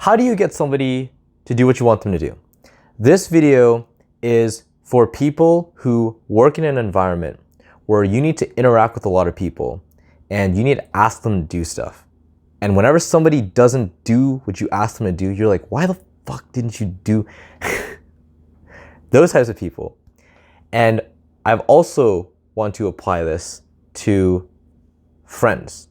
how do you get somebody to do what you want them to do? This video is for people who work in an environment where you need to interact with a lot of people and you need to ask them to do stuff. And whenever somebody doesn't do what you ask them to do, you're like, why the fuck didn't you do? Those types of people. And I've also want to apply this to friends.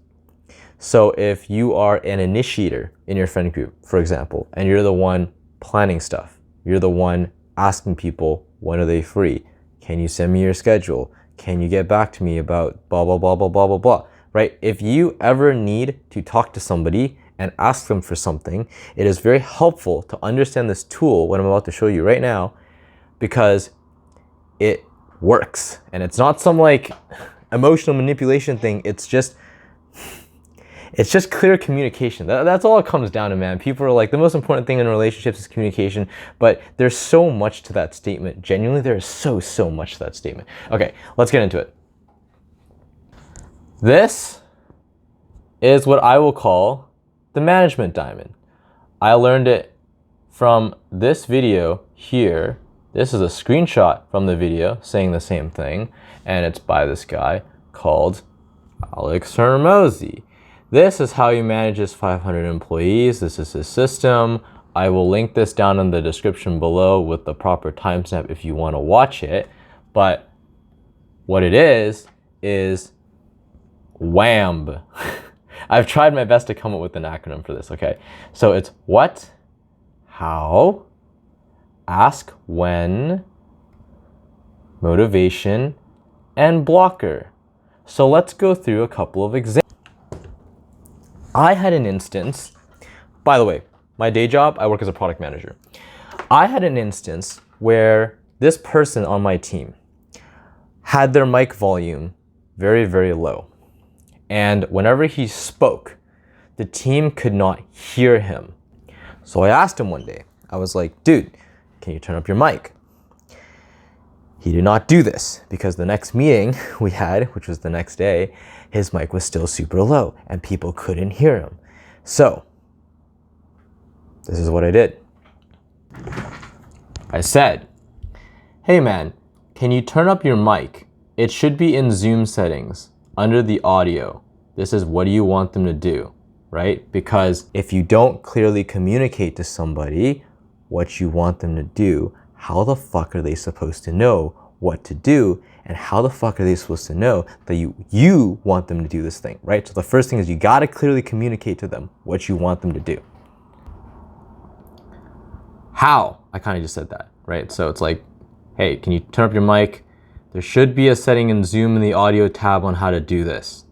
So if you are an initiator in your friend group, for example, and you're the one planning stuff, you're the one asking people, when are they free? Can you send me your schedule? Can you get back to me about blah, blah, blah, blah, blah, blah, blah, right? If you ever need to talk to somebody and ask them for something, it is very helpful to understand this tool, what I'm about to show you right now, because it works. And it's not some like emotional manipulation thing. It's just clear communication. That's all it comes down to, man. People are like, the most important thing in relationships is communication, but there's so much to that statement. Genuinely, there is so much to that statement. Okay, let's get into it. This is what I will call the management diamond. I learned it from this video here. This is a screenshot from the video saying the same thing, and it's by this guy called hormozi. This is how he manages 500 employees. This is his system. I will link this down in the description below with the proper timestamp if you want to watch it. But what it is WHAMB. I've tried my best to come up with an acronym for this, okay? So it's what, how, ask when, motivation, and blocker. So let's go through a couple of examples. I had an instance, by the way, my day job, I work as a product manager. I had an instance where this person on my team had their mic volume very, very low. And whenever he spoke, the team could not hear him. So I asked him one day, I was like, dude, can you turn up your mic? He did not do this because the next meeting we had, which was the next day, his mic was still super low and people couldn't hear him. So this is what I did. I said, hey man, can you turn up your mic? It should be in Zoom settings under the audio. This is what do you want them to do, right? Because if you don't clearly communicate to somebody what you want them to do, how the fuck are they supposed to know what to do? And how the fuck are they supposed to know that you want them to do this thing, right? So the first thing is you gotta clearly communicate to them what you want them to do. How? I kind of just said that, right? So it's like, hey, can you turn up your mic? There should be a setting in Zoom in the audio tab on how to do this.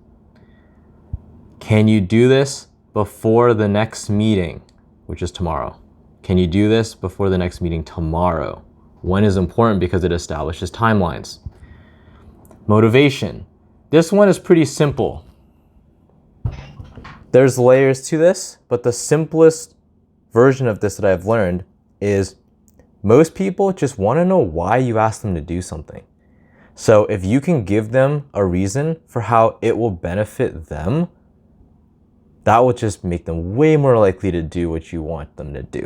Can you do this before the next meeting, which is tomorrow? Can you do this before the next meeting tomorrow? When is important because it establishes timelines. Motivation. This one is pretty simple. There's layers to this, but the simplest version of this that I've learned is most people just want to know why you ask them to do something. So if you can give them a reason for how it will benefit them, that will just make them way more likely to do what you want them to do.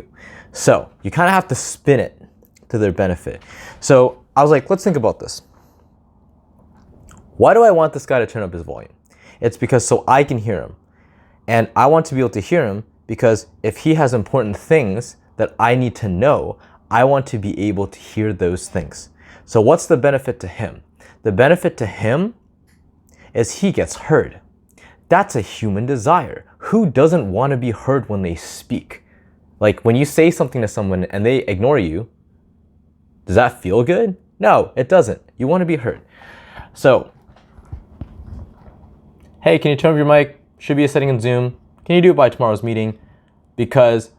So you kind of have to spin it to their benefit. So I was like, let's think about this. Why do I want this guy to turn up his volume? It's because so I can hear him. And I want to be able to hear him because if he has important things that I need to know, I want to be able to hear those things. So what's the benefit to him? The benefit to him is he gets heard. That's a human desire. Who doesn't want to be heard when they speak? Like when you say something to someone and they ignore you, does that feel good? No, it doesn't. You want to be heard. So, hey, can you turn up your mic? Should be a setting in Zoom. Can you do it by tomorrow's meeting? Because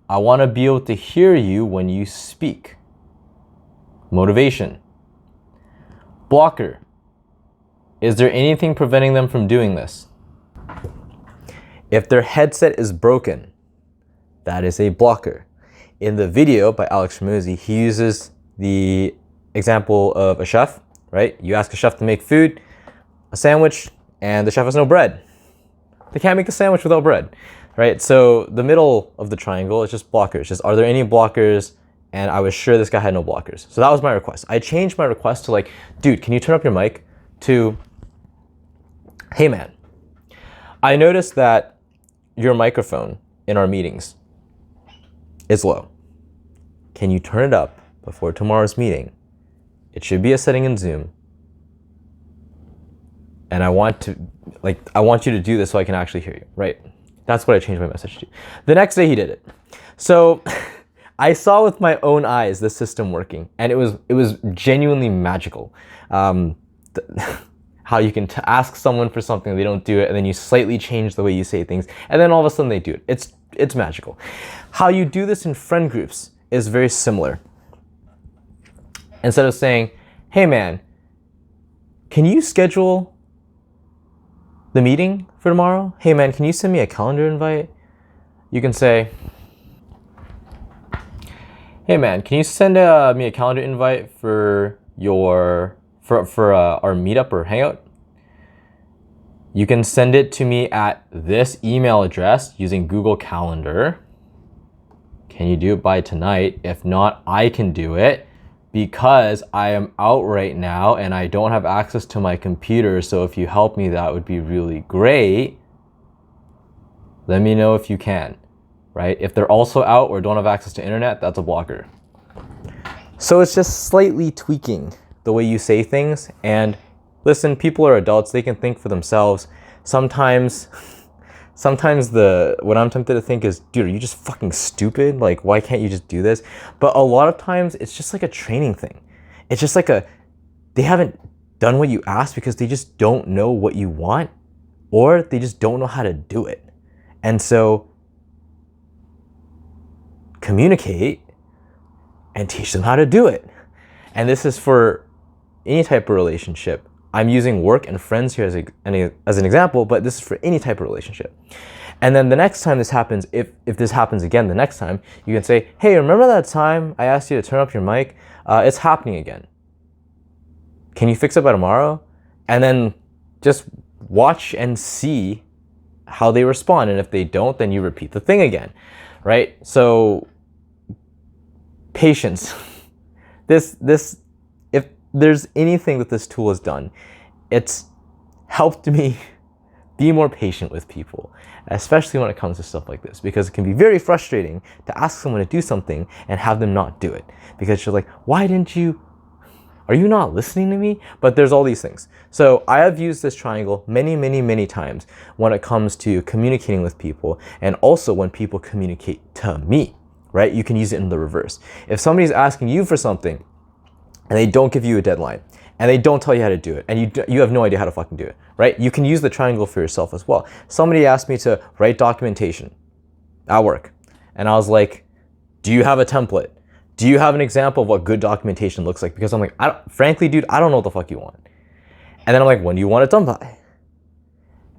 I want to be able to hear you when you speak. Motivation. Blocker. Is there anything preventing them from doing this? If their headset is broken, that is a blocker. In the video by hormozi, he uses the example of a chef, right? You ask a chef to make food, a sandwich, and the chef has no bread. They can't make the sandwich without bread. right? So the middle of the triangle is just blockers. Just, are there any blockers? And I was sure this guy had no blockers. So that was my request. I changed my request to like, dude, can you turn up your mic? To, hey man, I noticed that your microphone in our meetings is low. Can you turn it up before tomorrow's meeting? It should be a setting in Zoom. And I want you to do this so I can actually hear you, right? That's what I changed my message to. The next day he did it. So I saw with my own eyes the system working, and it was genuinely magical. How you can ask someone for something, they don't do it, and then you slightly change the way you say things, and then all of a sudden they do it. It's magical. How you do this in friend groups is very similar. Instead of saying, hey man, can you schedule the meeting for tomorrow? Hey man, can you send me a calendar invite? You can say, hey man, can you send me a calendar invite for our meetup or hangout? You can send it to me at this email address using Google Calendar. Can you do it by tonight? If not, I can do it because I am out right now and I don't have access to my computer. So if you help me, that would be really great. Let me know if you can, right? If they're also out or don't have access to internet, that's a blocker. So it's just slightly tweaking the way you say things. And listen, people are adults, they can think for themselves. Sometimes what I'm tempted to think is, dude, are you just fucking stupid? Like, why can't you just do this? But a lot of times it's just like a training thing. It's just like they haven't done what you asked because they just don't know what you want, or they just don't know how to do it. And so communicate and teach them how to do it. And this is for any type of relationship. I'm using work and friends here as an example, but this is for any type of relationship. And then the next time this happens, if this happens again the next time, you can say, hey, remember that time I asked you to turn up your mic? It's happening again. Can you fix it by tomorrow? And then just watch and see how they respond. And if they don't, then you repeat the thing again, right? So patience. If there's anything that this tool has done, it's helped me be more patient with people, especially when it comes to stuff like this, because it can be very frustrating to ask someone to do something and have them not do it, because you're like, are you not listening to me? But there's all these things. So I have used this triangle many times when it comes to communicating with people, and also when people communicate to me, right? You can use it in the reverse. If somebody's asking you for something and they don't give you a deadline, and they don't tell you how to do it, and you have no idea how to fucking do it, right? You can use the triangle for yourself as well. Somebody asked me to write documentation at work, and I was like, do you have a template? Do you have an example of what good documentation looks like? Because I'm like, frankly, dude, I don't know what the fuck you want. And then I'm like, when do you want it done by?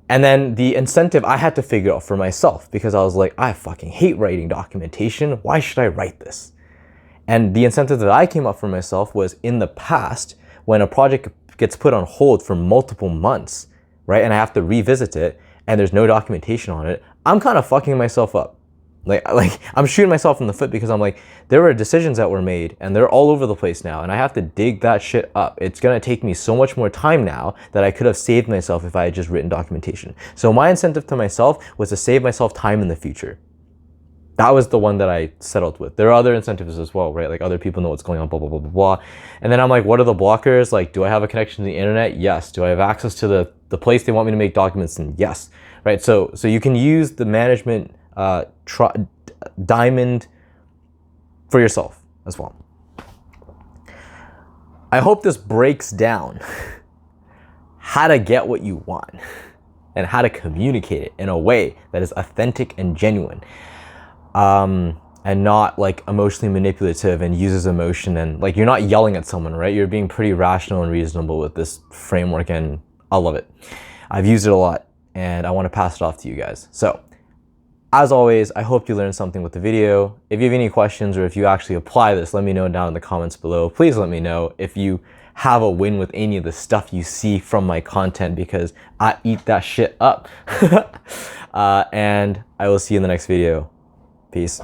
And then the incentive I had to figure out for myself, because I was like, I fucking hate writing documentation. Why should I write this? And the incentive that I came up for myself was, in the past, when a project gets put on hold for multiple months, right, and I have to revisit it, and there's no documentation on it, I'm kind of fucking myself up. Like I'm shooting myself in the foot, because I'm like, there were decisions that were made and they're all over the place now, and I have to dig that shit up. It's gonna take me so much more time now that I could have saved myself if I had just written documentation. So my incentive to myself was to save myself time in the future. That was the one that I settled with. There are other incentives as well, right? Like, other people know what's going on, blah, blah, blah, blah, blah. And then I'm like, what are the blockers? Like, do I have a connection to the internet? Yes. Do I have access to the place they want me to make documents in? Yes. Right? So you can use the management diamond for yourself as well. I hope this breaks down how to get what you want and how to communicate it in a way that is authentic and genuine. And not like emotionally manipulative and uses emotion, and like, you're not yelling at someone, right? You're being pretty rational and reasonable with this framework, and I love it. I've used it a lot, and I want to pass it off to you guys. So as always, I hope you learned something with the video. If you have any questions, or if you actually apply this, let me know down in the comments below. Please let me know. If you have a win with any of the stuff you see from my content because I eat that shit up. And I will see you in the next video. Peace.